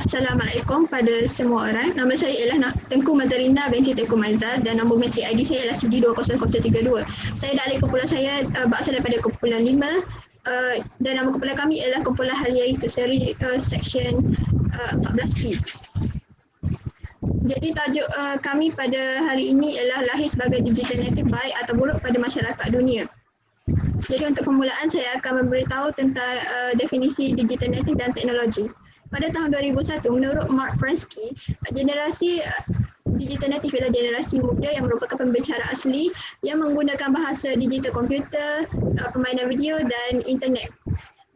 Assalamualaikum pada semua orang. Nama saya ialah Tengku Mazarina binti Tengku Mazal dan nombor metrik ID saya ialah CD20032. Saya dan ahli kumpulan saya berasal daripada kumpulan 5 dan nama kumpulan kami ialah kumpulan Halia itu seri section 14B. Jadi tajuk kami pada hari ini ialah lahir sebagai digital native baik atau buruk pada masyarakat dunia. Jadi untuk permulaan saya akan memberitahu tentang definisi digital native dan teknologi. Pada tahun 2001, menurut Mark Prensky, generasi digital native adalah generasi muda yang merupakan pembicara asli yang menggunakan bahasa digital komputer, permainan video dan internet.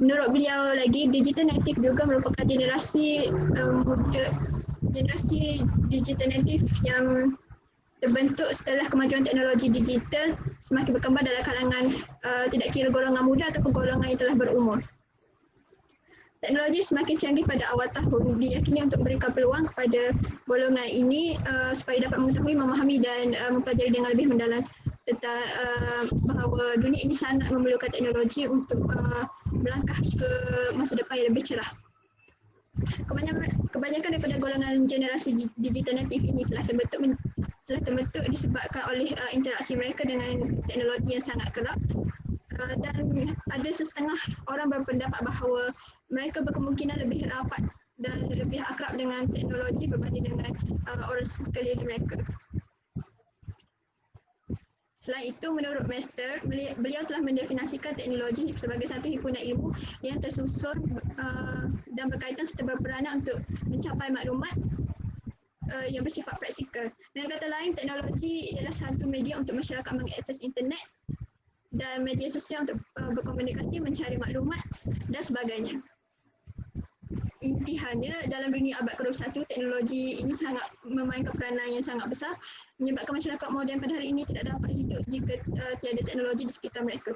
Menurut beliau lagi, digital native juga merupakan generasi muda, generasi digital native yang terbentuk setelah kemajuan teknologi digital semakin berkembang dalam kalangan tidak kira golongan muda ataupun golongan yang telah berumur. Teknologi semakin canggih pada awal tahun diyakini untuk memberikan peluang kepada golongan ini supaya dapat mengetahui, memahami dan mempelajari dengan lebih mendalam tentang bahawa dunia ini sangat memerlukan teknologi untuk melangkah ke masa depan yang lebih cerah. Kebanyakan daripada golongan generasi digital native ini telah terbentuk disebabkan oleh interaksi mereka dengan teknologi yang sangat kerap. Dan ada setengah orang berpendapat bahawa mereka berkemungkinan lebih rapat dan lebih akrab dengan teknologi berbanding dengan orang sekeliling mereka. Selain itu, menurut Mester, beliau telah mendefinisikan teknologi sebagai satu himpunan ilmu yang tersusun dan berkaitan serta berperanan untuk mencapai maklumat yang bersifat praktikal. Dengan kata lain, teknologi ialah satu media untuk masyarakat mengakses internet dan media sosial untuk berkomunikasi, mencari maklumat dan sebagainya. Intihannya, dalam dunia abad ke-21, teknologi ini sangat memainkan peranan yang sangat besar menyebabkan masyarakat moden pada hari ini tidak dapat hidup jika tiada teknologi di sekitar mereka.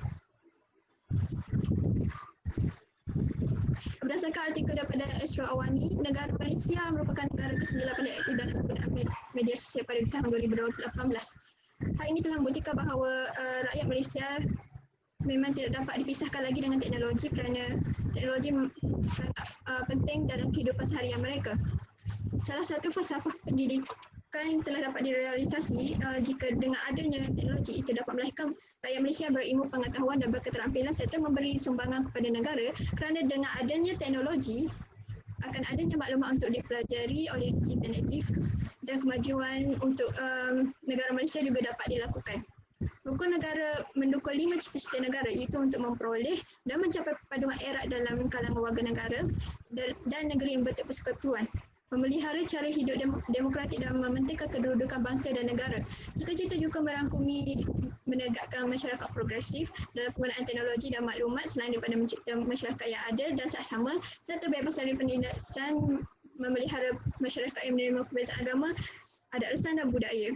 Berdasarkan artikel daripada Ashraf Awani, negara Malaysia merupakan negara ke-9 paling aktif dalam penggunaan media sosial pada tahun 2018. Hal ini telah membuktikan bahawa rakyat Malaysia memang tidak dapat dipisahkan lagi dengan teknologi kerana teknologi sangat penting dalam kehidupan seharian mereka. Salah satu falsafah pendidikan yang telah dapat direalisasi jika dengan adanya teknologi itu dapat melahirkan rakyat Malaysia berilmu pengetahuan dan berketerampilan serta memberi sumbangan kepada negara kerana dengan adanya teknologi akan adanya maklumat untuk dipelajari oleh digital native dan kemajuan untuk negara Malaysia juga dapat dilakukan. Rukun negara mendukung 5 cita-cita negara iaitu untuk memperoleh dan mencapai perpaduan erat dalam kalangan warga negara dan negeri yang berpersekutuan, memelihara cara hidup demokratik dan mementingkan kedudukan bangsa dan negara. Cita-cita juga merangkumi menegakkan masyarakat progresif dalam penggunaan teknologi dan maklumat selain daripada mencipta masyarakat yang adil dan saksama serta bebas dari penindasan, memelihara masyarakat yang menerima perbezaan agama, adat lisan dan budaya.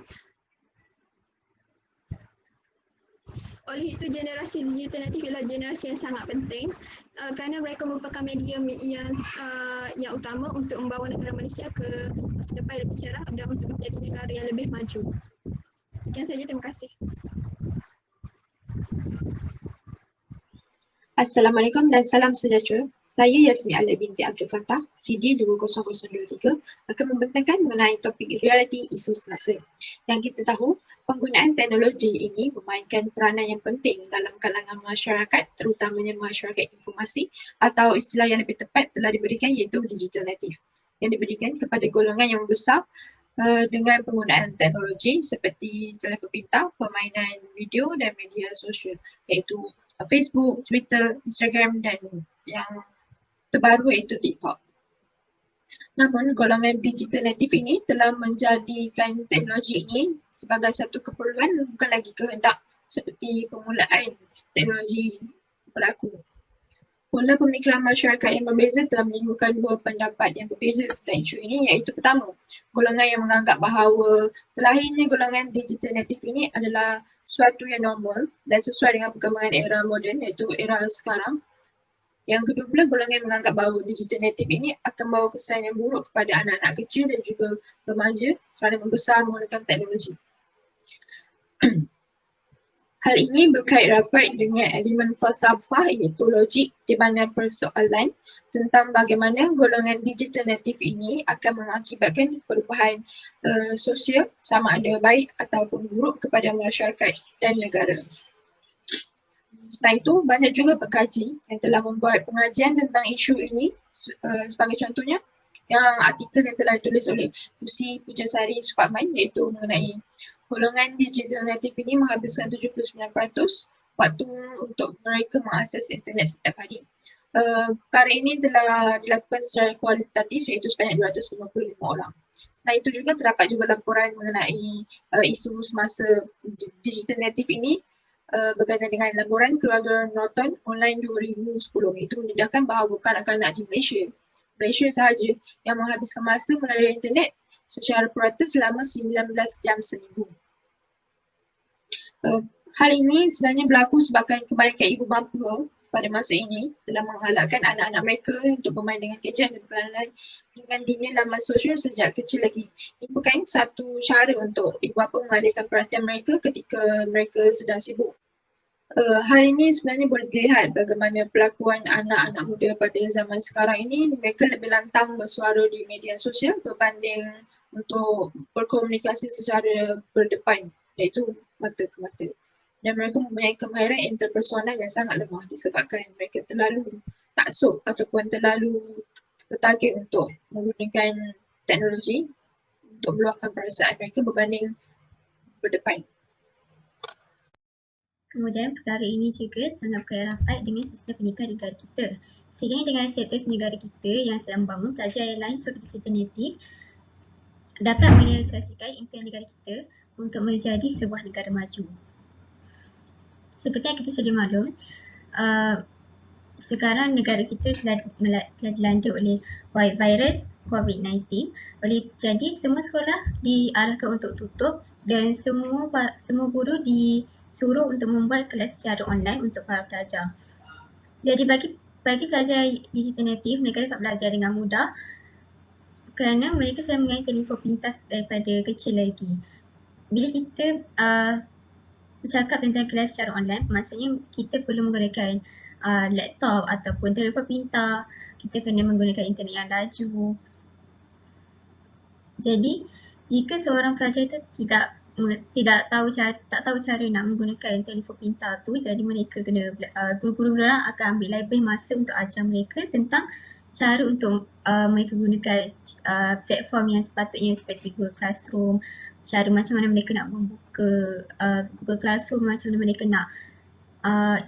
Oleh itu, generasi digital native ialah generasi yang sangat penting kerana mereka merupakan medium yang utama untuk membawa negara Malaysia ke masa depan yang lebih cerah dan untuk menjadi negara yang lebih maju. Sekian saja, terima kasih. Assalamualaikum dan salam sejahtera. Saya Yasmin Ala binti Abdul Fattah, CD 20023 akan membentangkan mengenai topik reality isu semasa. Yang kita tahu, penggunaan teknologi ini memainkan peranan yang penting dalam kalangan masyarakat, terutamanya masyarakat informasi atau istilah yang lebih tepat telah diberikan iaitu digital native yang diberikan kepada golongan yang besar dengan penggunaan teknologi seperti telefon pintar, permainan video dan media sosial iaitu Facebook, Twitter, Instagram dan yang terbaru iaitu TikTok. Namun golongan digital native ini telah menjadikan teknologi ini sebagai satu keperluan bukan lagi kehendak seperti permulaan teknologi berlaku. Pola pemikiran masyarakat yang berbeza telah menimbulkan dua pendapat yang berbeza tentang isu ini iaitu pertama, golongan yang menganggap bahawa terlahirnya golongan digital native ini adalah sesuatu yang normal dan sesuai dengan perkembangan era moden iaitu era sekarang. Yang kedua pula, golongan yang menganggap bahawa digital native ini akan bawa kesan yang buruk kepada anak-anak kecil dan juga remaja kerana membesar menggunakan teknologi. Hal ini berkait rapat dengan elemen falsafah iaitu logik di mana persoalan tentang bagaimana golongan digital natif ini akan mengakibatkan perubahan sosial sama ada baik ataupun buruk kepada masyarakat dan negara. Selain itu, banyak juga pengkaji yang telah membuat pengajian tentang isu ini, sebagai contohnya yang artikel yang telah ditulis oleh Lucy Pujasari Supakman iaitu mengenai golongan digital native ini menghabiskan 79% waktu untuk mereka mengakses internet setiap hari. Perkara ini telah dilakukan secara kualitatif iaitu sebanyak 255 orang. Selain itu juga terdapat juga laporan mengenai isu semasa digital native ini berkaitan dengan laporan keluarga Norton online 2010 itu mendedahkan bahawa kanak-kanak di Malaysia sahaja yang menghabiskan masa melalui internet secara purata selama 19 jam seminggu. Hal ini sebenarnya berlaku sebabkan kebanyakan ibu bapa pada masa ini telah menggalakkan anak-anak mereka untuk bermain dengan gadget dan berkenalan dengan dunia laman sosial sejak kecil lagi. Ini bukan satu cara untuk ibu bapa mengalihkan perhatian mereka ketika mereka sedang sibuk. Hal ini sebenarnya boleh dilihat bagaimana pelakuan anak-anak muda pada zaman sekarang ini, mereka lebih lantang bersuara di media sosial berbanding untuk berkomunikasi secara berdepan, iaitu mata ke mata. Dan mereka mempunyai kemahiran interpersonal yang sangat lemah disebabkan mereka terlalu taksub ataupun terlalu tertarget untuk menggunakan teknologi untuk meluahkan perasaan mereka berbanding berdepan. Kemudian perkara ini juga sangat berkait rapat dengan sistem pendidikan negara kita. Sehingga dengan status negara kita yang sedang membangun pelajar yang lain sebagai digital native dapat merealisasikan impian negara kita untuk menjadi sebuah negara maju. Seperti yang kita sudah maklum, sekarang negara kita telah dilanda oleh virus COVID-19. Jadi semua sekolah diarahkan untuk tutup dan semua guru disuruh untuk membuat kelas secara online untuk para pelajar. Jadi bagi pelajar digital native, mereka dapat belajar dengan mudah kerana mereka sudah mengenai telefon pintas daripada kecil lagi. Bila kita bercakap tentang kelas secara online, maksudnya kita perlu menggunakan laptop ataupun telefon pintar, kita kena menggunakan internet yang laju. Jadi, jika seorang pelajar itu tak tahu cara nak menggunakan telefon pintar tu, jadi mereka kena guru-guru orang akan ambil lebih masa untuk ajar mereka tentang cara untuk mereka gunakan platform yang sepatutnya seperti Google Classroom, cara macam mana mereka nak membuka Google Classroom, macam mana mereka nak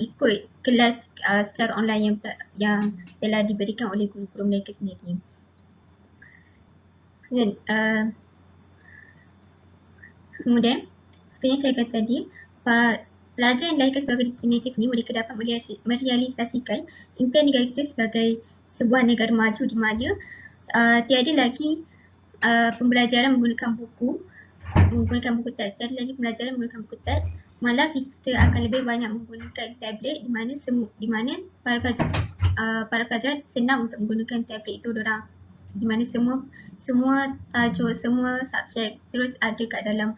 ikut kelas secara online yang telah diberikan oleh guru-guru mereka sendiri. Kemudian, seperti yang saya kata tadi, pelajar yang dilahirkan sebagai digital native ni mereka dapat merealisasikan impian negara kita sebagai sebuah negara maju di mana tiada lagi pembelajaran menggunakan buku teks, tiada lagi pembelajaran menggunakan buku teks, malah kita akan lebih banyak menggunakan tablet di mana para pelajar senang untuk menggunakan tablet itu di mana semua tajuk, semua subjek terus ada kat dalam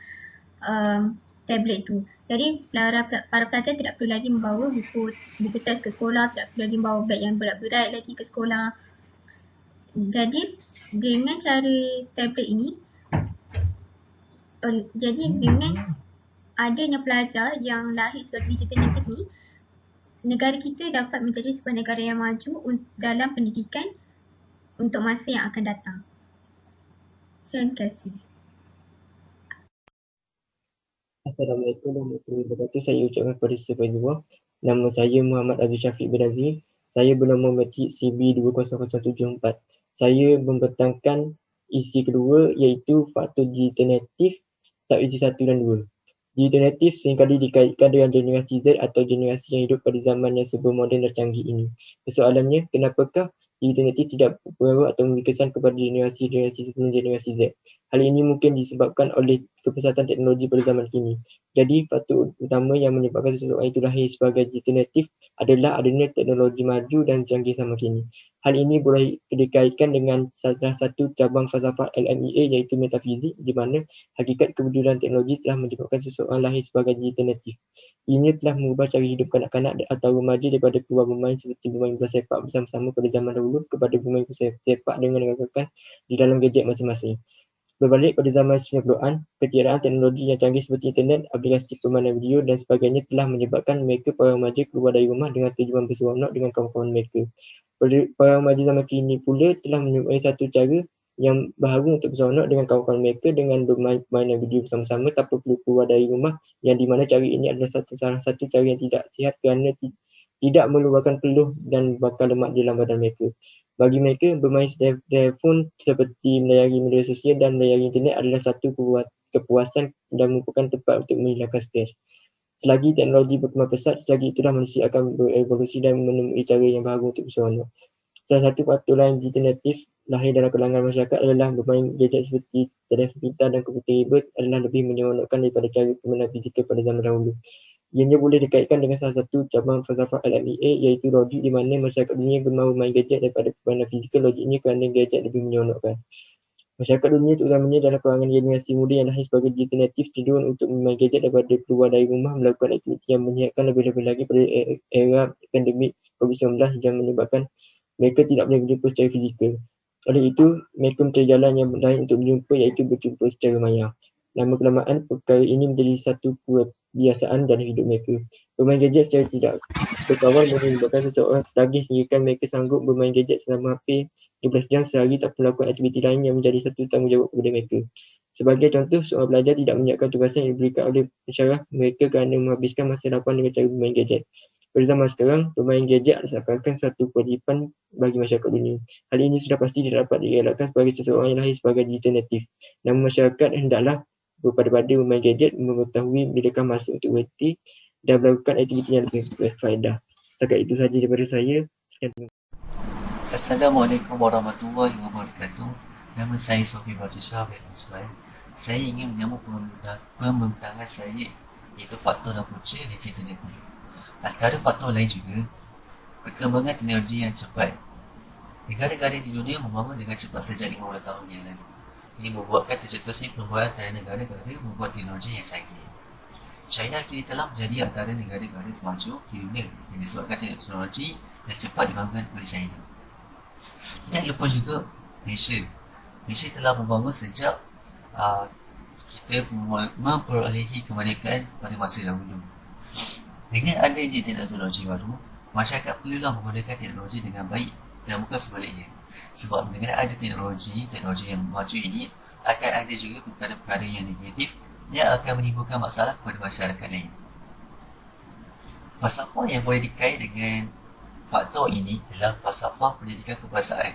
tablet tu. Jadi para pelajar tidak perlu lagi membawa buku teks ke sekolah, tidak perlu lagi membawa beg yang berat-berat lagi ke sekolah. Jadi dengan cara tablet ini, dengan adanya pelajar yang lahir sebagai digital native ni, negara kita dapat menjadi sebuah negara yang maju dalam pendidikan untuk masa yang akan datang. Terima kasih. Assalamualaikum warahmatullahi wabarakatuh. Saya ucapkan kepada semua semua. Nama saya Muhammad Azul Syafiq bin Azim. Saya bernama metik CB200174. Saya membentangkan isi kedua iaitu faktor digital native atau isi 1 dan 2. Digital native seringkali dikaitkan dengan generasi Z atau generasi yang hidup pada zaman yang serba moden dan canggih ini. Persoalannya, kenapakah digital native tidak berpengaruh atau memberi kesan kepada generasi sebelum generasi Z? Hal ini mungkin disebabkan oleh kepesatan teknologi pada zaman kini. Jadi, faktor utama yang menyebabkan seseorang itu lahir sebagai digital native adalah adanya teknologi maju dan canggih zaman kini. Hal ini boleh dikaitkan dengan salah satu cabang falsafah LMIA iaitu metafizik, di mana hakikat kewujudan teknologi telah menyebabkan seseorang lahir sebagai digital native. Ini telah mengubah cara hidup kanak-kanak atau remaja daripada keluar bermain seperti bermain bola sepak bersama-sama pada zaman dahulu kepada bermain bola sepak dengan rakan-rakan di dalam gadget masing-masing. Berbalik pada zaman 90-an, ketiadaan teknologi yang canggih seperti internet, aplikasi permainan video dan sebagainya telah menyebabkan mereka para remaja keluar dari rumah dengan tujuan berseronok dengan kawan-kawan mereka. Para remaja zaman kini pula telah menyukai satu cara yang baharu untuk berseronok dengan kawan-kawan mereka dengan bermain permainan video bersama-sama tanpa perlu keluar dari rumah, yang di mana cara ini adalah salah satu cara yang tidak sihat kerana tidak mengeluarkan peluh dan bakar lemak di dalam badan mereka. Bagi mereka, bermain telefon seperti melayari media sosial dan melayari internet adalah satu kepuasan dan merupakan tempat untuk menghilangkan stres. Selagi teknologi berkembang pesat, selagi itulah manusia akan berevolusi dan menemui cara yang baru untuk berseronok. Salah satu faktor lain digital native lahir dalam kalangan masyarakat adalah bermain gadget seperti telefon pintar dan komputer ribet adalah lebih menyeronokkan daripada cara permainan fizikal pada zaman dahulu. Ianya boleh dikaitkan dengan salah satu cabang falsafah LMIA iaitu logik di mana masyarakat dunia gemar bermain gadget daripada permainan fizikal. Logiknya kerana gadget lebih menyeronokkan. Masyarakat dunia terutamanya dalam kalangan generasi muda yang lahir sebagai digital native cenderung untuk bermain gadget daripada keluar dari rumah melakukan aktiviti yang menyihatkan lebih-lebih lagi pada era pandemik COVID-19 yang menyebabkan mereka tidak boleh berjumpa secara fizikal. Oleh itu, mereka mencari jalan yang lain untuk berjumpa iaitu berjumpa secara maya. Lama kelamaan, perkara ini menjadi satu kebiasaan dalam hidup mereka. Bermain gadget secara tidak berkawan boleh menyebabkan seseorang tertagih sehingga mereka sanggup bermain gadget selama hampir 12 jam sehari tak melakukan aktiviti lain yang menjadi satu tanggungjawab kepada mereka. Sebagai contoh, seorang pelajar tidak menyiapkan tugasan yang diberikan oleh pensyarah mereka kerana menghabiskan masa lapang dengan cara bermain gadget. Pada zaman sekarang, bermain gadget seakan-akan satu kewajipan bagi masyarakat dunia. Hal ini sudah pasti tidak dapat dielakkan sebagai seseorang yang lahir sebagai digital native. Namun masyarakat hendaklah berpada-pada bermain gadget, mengetahui bilakah masa untuk berhenti dan melakukan aktiviti yang lebih berfaedah. Setakat itu sahaja daripada saya. Sekian. Assalamualaikum warahmatullahi wabarakatuh. Nama saya Sofi Batisha bin Usman. Saya ingin menyambung pembentangan saya iaitu faktor dan punca digital native. Antara faktor lain juga, perkembangan teknologi yang cepat. Negara-negara di dunia membangun dengan cepat sejak 50 tahun yang lalu. Ini membuatkan tercetusnya perubahan antara negara-negara membuat teknologi yang canggih. China kini telah menjadi antara negara-negara termaju di dunia yang disebabkan teknologi yang cepat dibangunkan oleh China. Tidak lupa juga Malaysia. Malaysia telah membangun sejak kita memperolehi kemerdekaan pada masa dahulu. Dengan adanya teknologi baru, masyarakat perlulah menggunakan teknologi dengan baik dan bukan sebaliknya. Sebab dengan ada teknologi yang maju ini, akan ada juga perkara-perkara yang negatif yang akan menimbulkan masalah kepada masyarakat lain. Falsafah yang boleh dikait dengan faktor ini adalah falsafah pendidikan kebangsaan.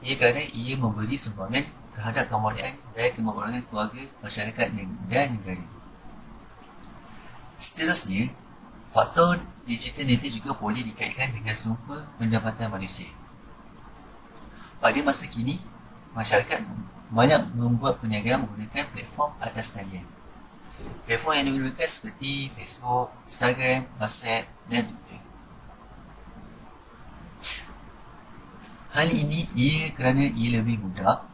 Ia kerana ia memberi sumbangan terhadap kemuliaan dan kemakmuran keluarga, masyarakat dan negara. Seterusnya, faktor digital native juga boleh dikaitkan dengan sumber pendapatan manusia. Pada masa kini, masyarakat banyak membuat perniagaan menggunakan platform atas talian. Platform yang digunakan seperti Facebook, Instagram, WhatsApp dan Twitter. Hal ini kerana ia lebih mudah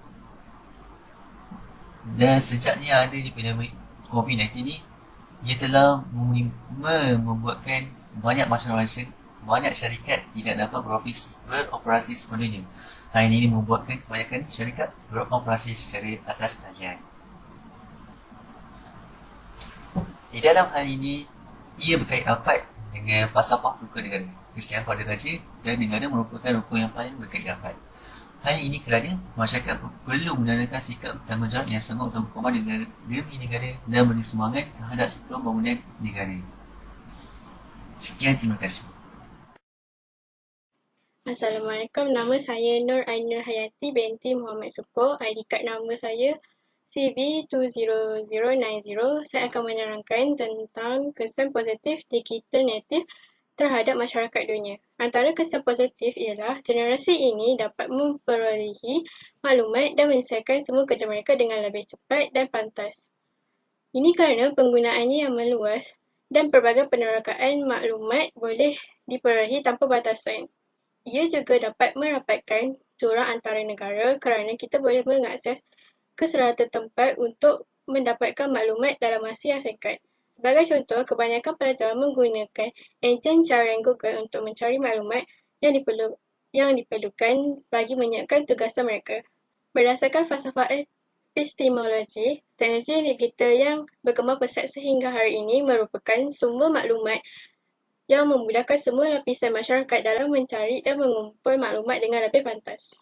dan sejaknya ada di pandemik COVID-19 ini, ia telah membuatkan banyak syarikat tidak dapat beroperasi sepenuhnya. Hal ini membuatkan kebanyakan syarikat beroperasi secara atas talian. Di dalam hal ini, ia berkait rapat dengan falsafah rukun negara. Kristian pada raja dan negara merupakan rukun yang paling berkait rapat. Hal ini kerana masyarakat perlu menanamkan sikap tanggungjawab yang sanggup untuk berkorban demi negara dan beri semangat terhadap pembangunan negara. Sekian, terima kasih. Assalamualaikum, nama saya Nur Ainul Hayati binti Muhammad Suko. ID card nama saya CB20090. Saya akan menerangkan tentang kesan positif digital native terhadap masyarakat dunia. Antara kesan positif ialah generasi ini dapat memperolehi maklumat dan menyelesaikan semua kerja mereka dengan lebih cepat dan pantas. Ini kerana penggunaannya yang meluas dan pelbagai penerokaan maklumat boleh diperolehi tanpa batasan. Ia juga dapat merapatkan jurang antara negara kerana kita boleh mengakses ke serata tempat untuk mendapatkan maklumat dalam masa yang singkat. Sebagai contoh, kebanyakan pelajar menggunakan enjin carian Google untuk mencari maklumat yang diperlukan bagi menyiapkan tugasan mereka. Berdasarkan falsafah epistemologi, teknologi digital yang berkembang pesat sehingga hari ini merupakan sumber maklumat yang memudahkan semua lapisan masyarakat dalam mencari dan mengumpul maklumat dengan lebih pantas.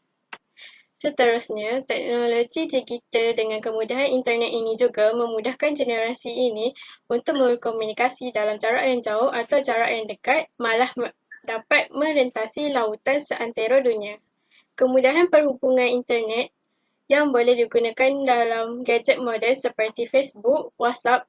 Seterusnya, teknologi digital dengan kemudahan internet ini juga memudahkan generasi ini untuk berkomunikasi dalam jarak yang jauh atau jarak yang dekat, malah dapat merentasi lautan seantero dunia. Kemudahan perhubungan internet yang boleh digunakan dalam gadget moden seperti Facebook, WhatsApp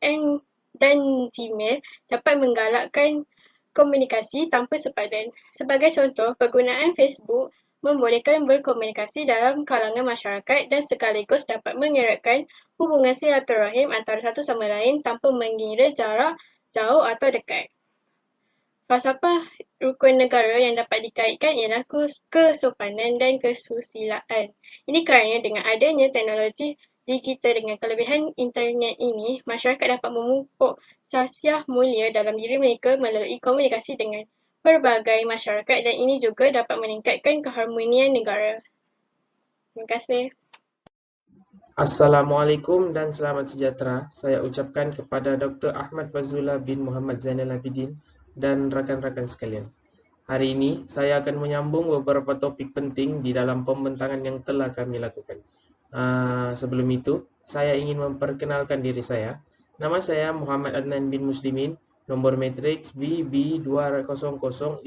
dan Gmail dapat menggalakkan komunikasi tanpa sepadan. Sebagai contoh, penggunaan Facebook membolehkan berkomunikasi dalam kalangan masyarakat dan sekaligus dapat mengeratkan hubungan silaturahim antara satu sama lain tanpa mengira jarak jauh atau dekat. Falsafah rukun negara yang dapat dikaitkan ialah kesopanan dan kesusilaan. Ini kerana dengan adanya teknologi digital dengan kelebihan internet ini, masyarakat dapat memupuk sasiah mulia dalam diri mereka melalui komunikasi dengan berbagai masyarakat dan ini juga dapat meningkatkan keharmonian negara. Terima kasih. Assalamualaikum dan selamat sejahtera. Saya ucapkan kepada Dr. Ahmad Fazlullah bin Muhammad Zainal Abidin dan rakan-rakan sekalian. Hari ini saya akan menyambung beberapa topik penting di dalam pembentangan yang telah kami lakukan. Sebelum itu, saya ingin memperkenalkan diri saya. Nama saya Muhammad Adnan bin Muslimin, nomor matriks BB20056.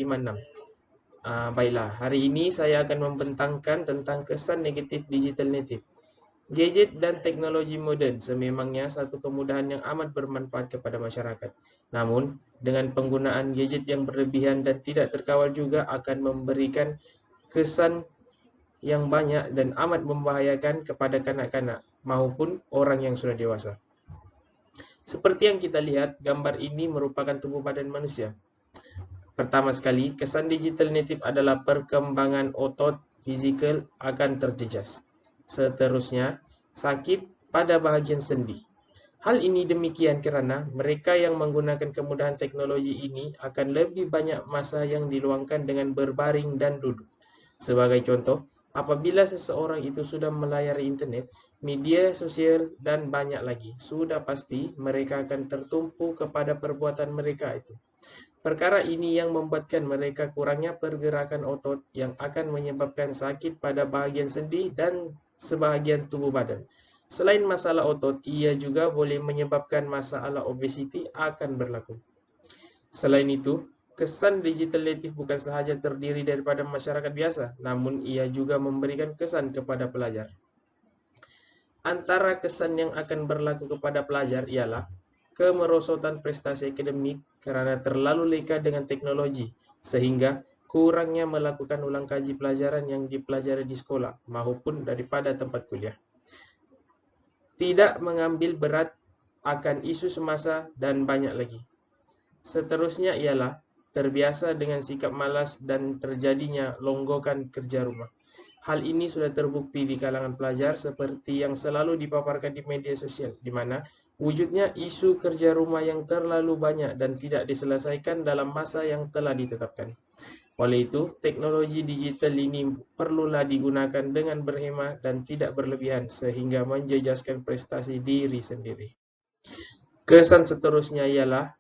Baiklah, hari ini saya akan membentangkan tentang kesan negatif digital native. Gadget dan teknologi moden sememangnya satu kemudahan yang amat bermanfaat kepada masyarakat. Namun, dengan penggunaan gadget yang berlebihan dan tidak terkawal juga akan memberikan kesan yang banyak dan amat membahayakan kepada kanak-kanak maupun orang yang sudah dewasa. Seperti yang kita lihat, gambar ini merupakan tubuh badan manusia. Pertama sekali, kesan digital native adalah perkembangan otot fizikal akan terjejas. Seterusnya, sakit pada bahagian sendi. Hal ini demikian kerana mereka yang menggunakan kemudahan teknologi ini akan lebih banyak masa yang diluangkan dengan berbaring dan duduk. Sebagai contoh, apabila seseorang itu sudah melayari internet, media sosial dan banyak lagi, sudah pasti mereka akan tertumpu kepada perbuatan mereka itu. Perkara ini yang membuatkan mereka kurangnya pergerakan otot yang akan menyebabkan sakit pada bahagian sendi dan sebahagian tubuh badan. Selain masalah otot, ia juga boleh menyebabkan masalah obesiti akan berlaku. Selain itu, kesan digital native bukan sahaja terdiri daripada masyarakat biasa, namun ia juga memberikan kesan kepada pelajar. Antara kesan yang akan berlaku kepada pelajar ialah kemerosotan prestasi akademik kerana terlalu leka dengan teknologi, sehingga kurangnya melakukan ulang kaji pelajaran yang dipelajari di sekolah maupun daripada tempat kuliah. Tidak mengambil berat akan isu semasa dan banyak lagi. Seterusnya ialah terbiasa dengan sikap malas dan terjadinya longgokan kerja rumah. Hal ini sudah terbukti di kalangan pelajar seperti yang selalu dipaparkan di media sosial, di mana wujudnya isu kerja rumah yang terlalu banyak dan tidak diselesaikan dalam masa yang telah ditetapkan. Oleh itu, teknologi digital ini perlulah digunakan dengan berhemat dan tidak berlebihan sehingga menjejaskan prestasi diri sendiri. Kesan seterusnya ialah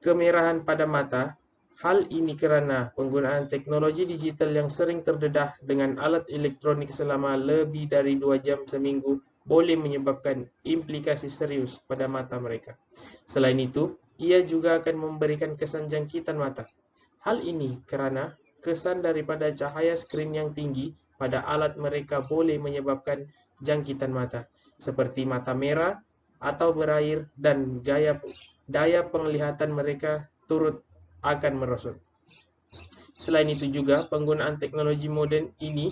kemerahan pada mata. Hal ini kerana penggunaan teknologi digital yang sering terdedah dengan alat elektronik selama lebih dari 2 jam seminggu boleh menyebabkan implikasi serius pada mata mereka. Selain itu, ia juga akan memberikan kesan jangkitan mata. Hal ini kerana kesan daripada cahaya skrin yang tinggi pada alat mereka boleh menyebabkan jangkitan mata, seperti mata merah atau berair dan daya penglihatan mereka turut akan merosot. Selain itu juga, penggunaan teknologi moden ini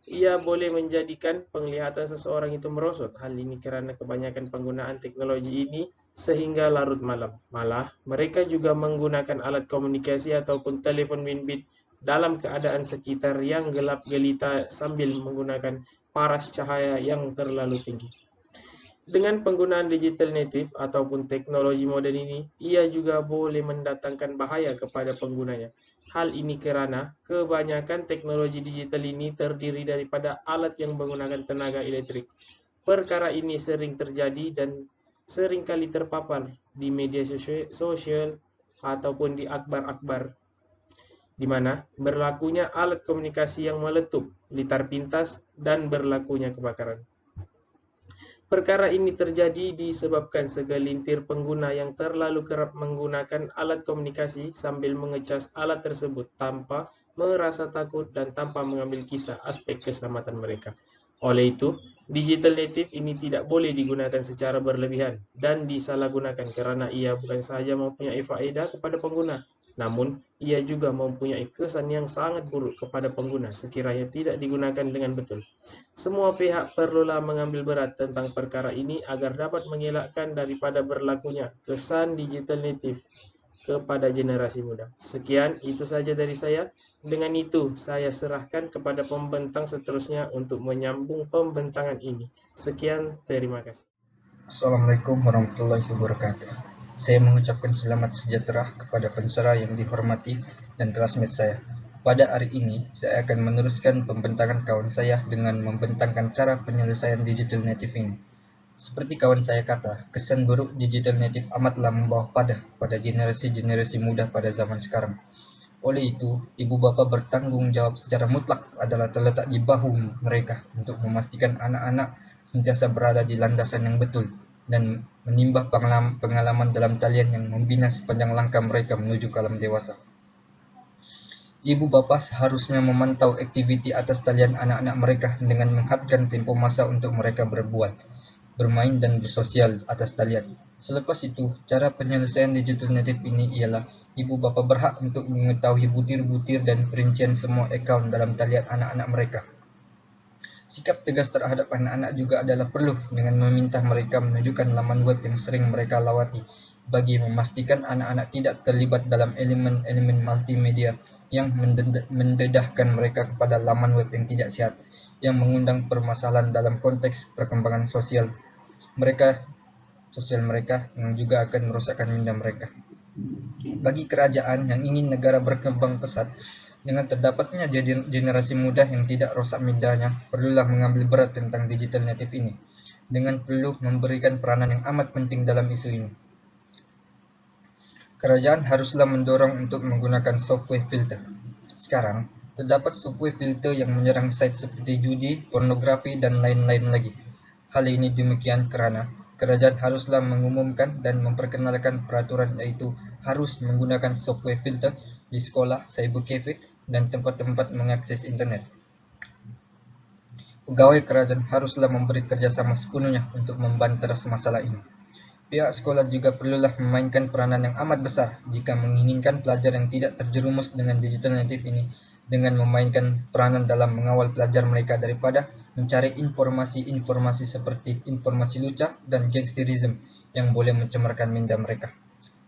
ia boleh menjadikan penglihatan seseorang itu merosot. Hal ini kerana kebanyakan penggunaan teknologi ini sehingga larut malam. Malah, mereka juga menggunakan alat komunikasi ataupun telefon bimbit dalam keadaan sekitar yang gelap gelita sambil menggunakan paras cahaya yang terlalu tinggi. Dengan penggunaan digital native ataupun teknologi moden ini, ia juga boleh mendatangkan bahaya kepada penggunanya. Hal ini kerana kebanyakan teknologi digital ini terdiri daripada alat yang menggunakan tenaga elektrik. Perkara ini sering terjadi dan seringkali terpapar di media sosial ataupun di akhbar-akhbar, di mana berlakunya alat komunikasi yang meletup, litar pintas, dan berlakunya kebakaran. Perkara ini terjadi disebabkan segelintir pengguna yang terlalu kerap menggunakan alat komunikasi sambil mengecas alat tersebut tanpa merasa takut dan tanpa mengambil kisah aspek keselamatan mereka. Oleh itu, digital native ini tidak boleh digunakan secara berlebihan dan disalahgunakan kerana ia bukan sahaja mempunyai faedah kepada pengguna, namun ia juga mempunyai kesan yang sangat buruk kepada pengguna sekiranya tidak digunakan dengan betul. Semua pihak perlulah mengambil berat tentang perkara ini agar dapat mengelakkan daripada berlakunya kesan digital native kepada generasi muda. Sekian, itu saja dari saya. Dengan itu, saya serahkan kepada pembentang seterusnya untuk menyambung pembentangan ini. Sekian, terima kasih. Assalamualaikum warahmatullahi wabarakatuh. Saya mengucapkan selamat sejahtera kepada pensyarah yang dihormati dan classmate saya. Pada hari ini, saya akan meneruskan pembentangan kawan saya dengan membentangkan cara penyelesaian digital native ini. Seperti kawan saya kata, kesan buruk digital native amatlah membawa pada generasi-generasi muda pada zaman sekarang. Oleh itu, ibu bapa bertanggung jawab secara mutlak adalah terletak di bahu mereka untuk memastikan anak-anak sentiasa berada di landasan yang betul dan menimba pengalaman dalam talian yang membina sepanjang langkah mereka menuju ke alam dewasa. Ibu bapa seharusnya memantau aktiviti atas talian anak-anak mereka dengan menghadkan tempo masa untuk mereka berbual, bermain dan bersosial atas talian. Selepas itu, cara penyelesaian digital native ini ialah ibu bapa berhak untuk mengetahui butir-butir dan perincian semua akaun dalam talian anak-anak mereka. Sikap tegas terhadap anak-anak juga adalah perlu dengan meminta mereka menunjukkan laman web yang sering mereka lawati bagi memastikan anak-anak tidak terlibat dalam elemen-elemen multimedia yang mendedahkan mereka kepada laman web yang tidak sehat, yang mengundang permasalahan dalam konteks perkembangan sosial mereka yang juga akan merosakkan minda mereka. Bagi kerajaan yang ingin negara berkembang pesat, dengan terdapatnya generasi muda yang tidak rosak mindanya, perlulah mengambil berat tentang digital native ini, dengan perlu memberikan peranan yang amat penting dalam isu ini. Kerajaan haruslah mendorong untuk menggunakan software filter. Sekarang, terdapat software filter yang menyerang site seperti judi, pornografi, dan lain-lain lagi. Hal ini demikian kerana kerajaan haruslah mengumumkan dan memperkenalkan peraturan yaitu harus menggunakan software filter di sekolah, cyber cafe, dan tempat-tempat mengakses internet. Pegawai kerajaan haruslah memberi kerjasama sepenuhnya untuk membanteras masalah ini. Pihak sekolah juga perlulah memainkan peranan yang amat besar jika menginginkan pelajar yang tidak terjerumus dengan digital native ini dengan memainkan peranan dalam mengawal pelajar mereka daripada mencari informasi-informasi seperti informasi lucah dan gangsterism yang boleh mencemarkan minda mereka.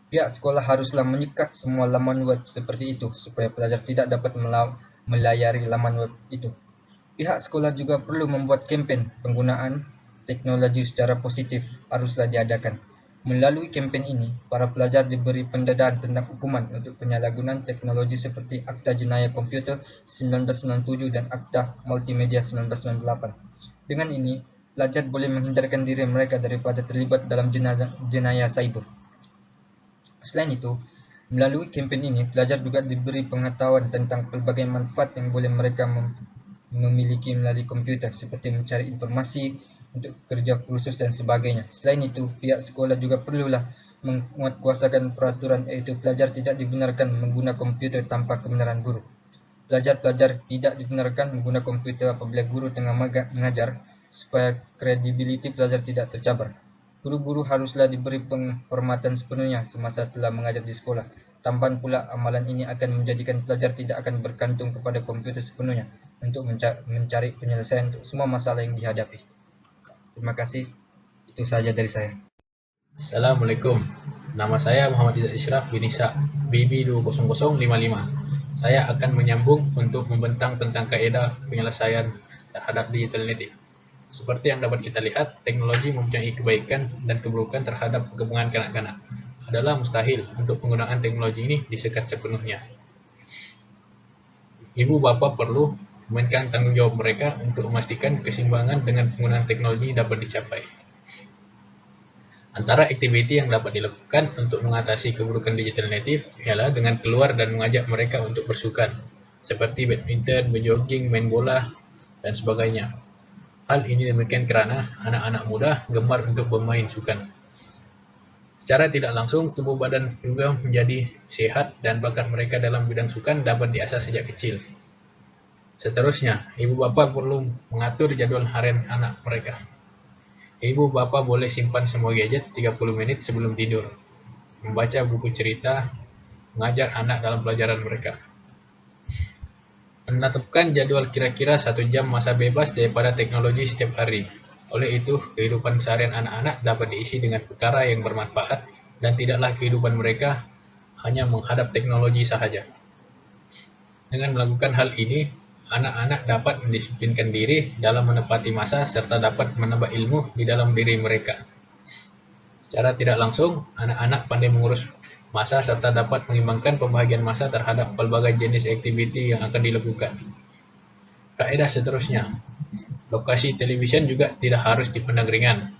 Pihak sekolah haruslah menyekat semua laman web seperti itu supaya pelajar tidak dapat melayari laman web itu. Pihak sekolah juga perlu membuat kempen penggunaan teknologi secara positif haruslah diadakan. Melalui kempen ini, para pelajar diberi pendedahan tentang hukuman untuk penyalahgunaan teknologi seperti Akta Jenayah Komputer 1997 dan Akta Multimedia 1998. Dengan ini, pelajar boleh menghindarkan diri mereka daripada terlibat dalam jenayah cyber. Selain itu, melalui kempen ini, pelajar juga diberi pengetahuan tentang pelbagai manfaat yang boleh mereka memiliki melalui komputer seperti mencari informasi untuk kerja kursus dan sebagainya. Selain itu, pihak sekolah juga perlulah menguatkuasakan peraturan iaitu pelajar tidak dibenarkan menggunakan komputer tanpa kebenaran guru. Pelajar-pelajar tidak dibenarkan menggunakan komputer apabila guru tengah mengajar supaya kredibiliti pelajar tidak tercabar. Guru-guru haruslah diberi penghormatan sepenuhnya semasa telah mengajar di sekolah. Tambahan pula, amalan ini akan menjadikan pelajar tidak akan bergantung kepada komputer sepenuhnya untuk mencari penyelesaian untuk semua masalah yang dihadapi. Terima kasih. Itu saja dari saya. Assalamualaikum. Nama saya Muhammad Izzat Ishraf bin Isa, BB 20055. Saya akan menyambung untuk membentang tentang kaedah penyelesaian terhadap digital native. Seperti yang dapat kita lihat, teknologi mempunyai kebaikan dan keburukan terhadap perkembangan kanak-kanak. Adalah mustahil untuk penggunaan teknologi ini disekat sepenuhnya. Ibu bapa perlu memainkan tanggung jawab mereka untuk memastikan keseimbangan dengan penggunaan teknologi dapat dicapai. Antara aktiviti yang dapat dilakukan untuk mengatasi keburukan digital native ialah dengan keluar dan mengajak mereka untuk bersukan, seperti badminton, berjogging, main bola, dan sebagainya. Hal ini demikian kerana anak-anak muda gemar untuk bermain sukan. Secara tidak langsung, tubuh badan juga menjadi sehat dan bakat mereka dalam bidang sukan dapat diasah sejak kecil. Seterusnya, ibu bapa perlu mengatur jadual harian anak mereka. Ibu bapa boleh simpan semua gadget 30 menit sebelum tidur, membaca buku cerita, mengajar anak dalam pelajaran mereka. Menetapkan jadwal kira-kira 1 jam masa bebas daripada teknologi setiap hari. Oleh itu, kehidupan seharian anak-anak dapat diisi dengan perkara yang bermanfaat dan tidaklah kehidupan mereka hanya menghadap teknologi sahaja. Dengan melakukan hal ini, anak-anak dapat mendisiplinkan diri dalam menepati masa serta dapat menambah ilmu di dalam diri mereka. Secara tidak langsung, anak-anak pandai mengurus masa serta dapat mengimbangkan pembahagian masa terhadap pelbagai jenis aktiviti yang akan dilakukan. Kaedah seterusnya, lokasi televisyen juga tidak harus dipandang ringan,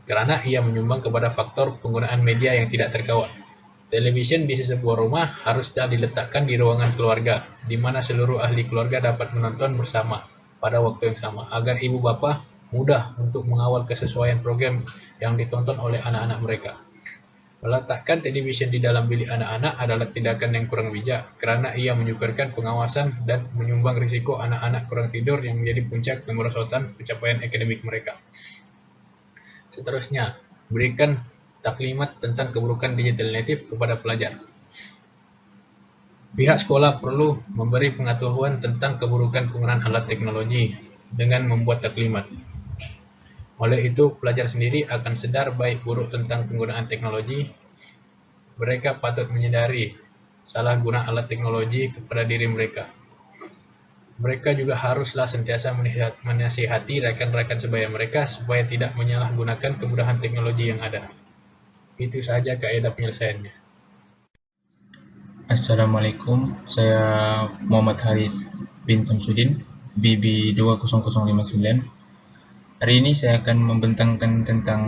kerana ia menyumbang kepada faktor penggunaan media yang tidak terkawal. Televisyen di sebuah rumah haruslah diletakkan di ruangan keluarga, di mana seluruh ahli keluarga dapat menonton bersama pada waktu yang sama, agar ibu bapa mudah untuk mengawal kesesuaian program yang ditonton oleh anak-anak mereka. Meletakkan televisyen di dalam bilik anak-anak adalah tindakan yang kurang bijak, kerana ia menyukarkan pengawasan dan menyumbang risiko anak-anak kurang tidur yang menjadi puncak kemerosotan pencapaian akademik mereka. Seterusnya, berikan taklimat tentang keburukan digital native kepada pelajar. Pihak sekolah perlu memberi pengetahuan tentang keburukan penggunaan alat teknologi dengan membuat taklimat. Oleh itu, pelajar sendiri akan sedar baik buruk tentang penggunaan teknologi. Mereka patut menyadari salah guna alat teknologi kepada diri mereka. Mereka juga haruslah sentiasa menasihati rakan-rakan sebaya mereka supaya tidak menyalahgunakan kemudahan teknologi yang ada. Itu saja kaedah penyelesaiannya. Assalamualaikum, saya Muhammad Halid bin Samsudin, BB 20059. Hari ini saya akan membentangkan tentang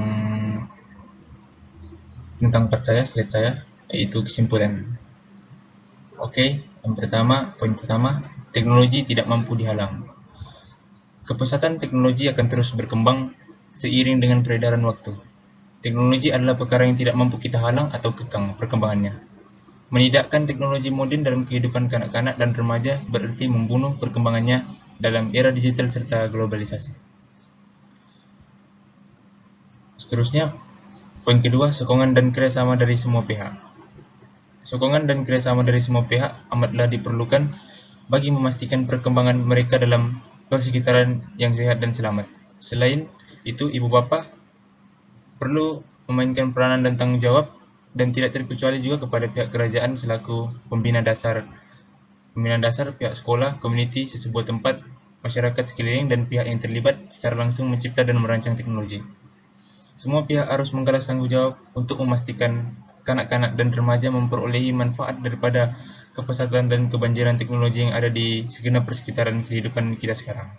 part saya, slide saya, yaitu kesimpulan. Oke, poin pertama, teknologi tidak mampu dihalang. Kepesatan teknologi akan terus berkembang seiring dengan peredaran waktu. Teknologi adalah perkara yang tidak mampu kita halang atau kekang perkembangannya. Menidakkan teknologi moden dalam kehidupan kanak-kanak dan remaja berarti membunuh perkembangannya dalam era digital serta globalisasi. Seterusnya, poin kedua, sokongan dan kerjasama dari semua pihak. Sokongan dan kerjasama dari semua pihak amatlah diperlukan bagi memastikan perkembangan mereka dalam persekitaran yang sehat dan selamat. Selain itu, ibu bapa perlu memainkan peranan dan tanggung jawab dan tidak terkecuali juga kepada pihak kerajaan selaku pembina dasar, pihak sekolah, komuniti, sesebuah tempat, masyarakat sekeliling dan pihak yang terlibat secara langsung mencipta dan merancang teknologi. Semua pihak harus menggalas tanggung jawab untuk memastikan kanak-kanak dan remaja memperolehi manfaat daripada kepesatan dan kebanjiran teknologi yang ada di segenap persekitaran kehidupan kita sekarang.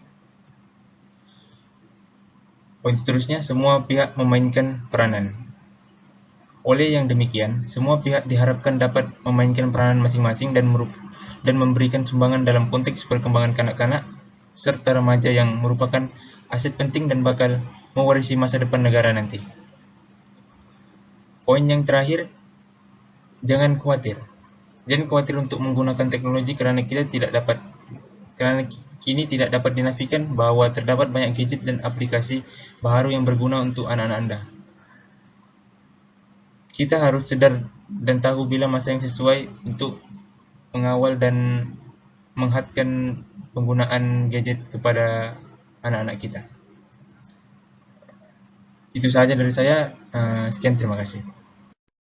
Poin seterusnya, semua pihak memainkan peranan. Oleh yang demikian, semua pihak diharapkan dapat memainkan peranan masing-masing dan memberikan sumbangan dalam konteks perkembangan kanak-kanak serta remaja yang merupakan aset penting dan bakal mewarisi masa depan negara nanti. Poin yang terakhir, jangan khawatir. Jangan khawatir untuk menggunakan teknologi kerana kini tidak dapat dinafikan bahawa terdapat banyak gadget dan aplikasi baharu yang berguna untuk anak-anak Anda. kita harus sedar dan tahu bila masa yang sesuai untuk mengawal dan menghadkan penggunaan gadget kepada anak-anak kita. Itu saja dari saya. Sekian, terima kasih.